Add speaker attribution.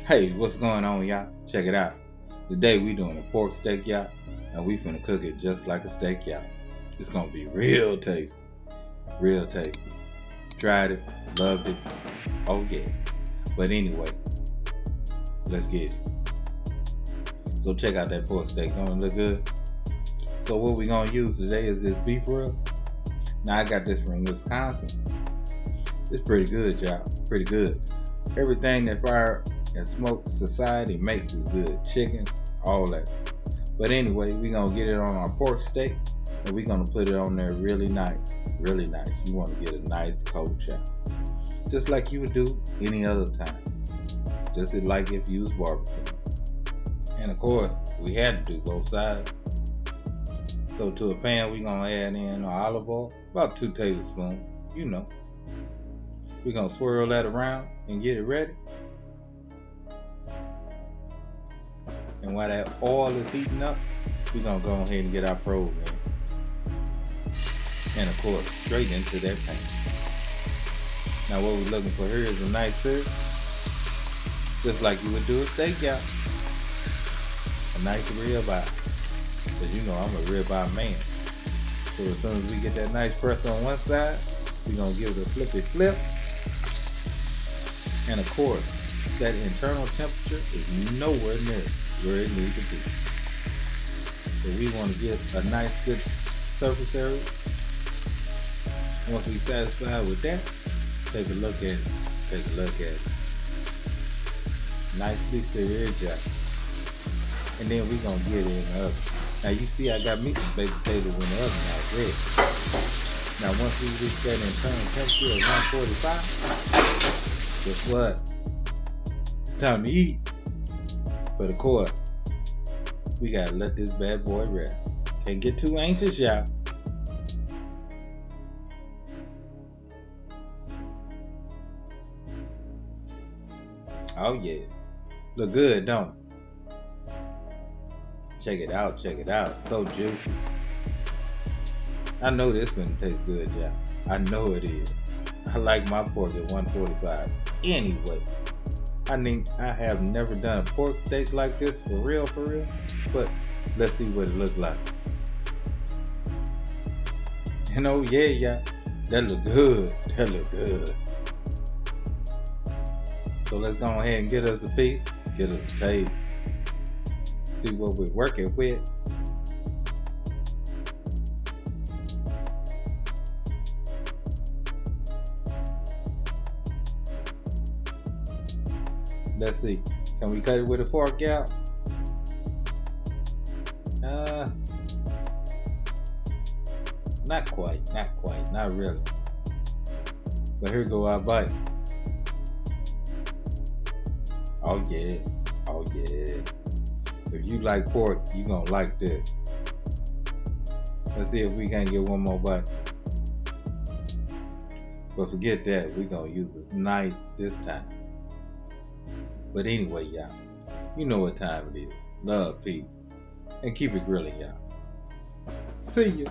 Speaker 1: Hey, what's going on, y'all? Check it out. Today we doing a pork steak, y'all, and we finna cook it just like a steak, y'all. It's gonna be real tasty, real tasty. Tried it, loved it. Oh yeah. But anyway, let's get it. So check out that pork steak. Don't it look good? So what we gonna use today is this beef rub. Now I got this from Wisconsin. It's pretty good, y'all. Pretty good. Everything that Fire and Smoke Society makes is good. Chicken, all that. But anyway, we gonna get it on our pork steak and we gonna put it on there really nice. Really nice. You wanna get a nice cold shot. Just like you would do any other time. Just like if you was barbecuing. And of course, we had to do both sides. So to a pan, we gonna add in our olive oil, about 2 tablespoons, you know. We're gonna swirl that around and get it ready. And while that oil is heating up, we're gonna go ahead and get our probe in. And of course, straight into that pan. Now what we're looking for here is a nice sear, just like you would do a steak, y'all. A nice ribeye. Cause you know I'm a ribeye man. So as soon as we get that nice press on one side, we're gonna give it a flippy flip. And of course, that internal temperature is nowhere near where it needs to be. So we want to get a nice good surface area. Once we satisfied with that, take a look at it. Take a look at it. Nicely seared, y'all. And then we're going to get it in the oven. Now you see I got me some baked potatoes in the oven already. Now once we reach that internal temperature of 145, guess what? It's time to eat. But of course, we gotta let this bad boy rest. Can't get too anxious, y'all. Oh yeah. Look good, don't it? Check it out, check it out. So juicy. I know this gonna taste good, y'all. I know it is. I like my pork at 145. Anyway. I mean, I have never done a pork steak like this for real, but let's see what it looks like. And oh yeah, that look good, that look good. So let's go ahead and get us a piece, get us a taste, see what we're working with. Let's see. Can we cut it with a fork out? Not quite, not really. But here go our bite. Oh yeah, oh yeah. If you like pork, you gonna like this. Let's see if we can get one more bite. But forget that, we gonna use this knife this time. But anyway, y'all, you know what time it is. Love, peace, and keep it grilling, y'all. See ya.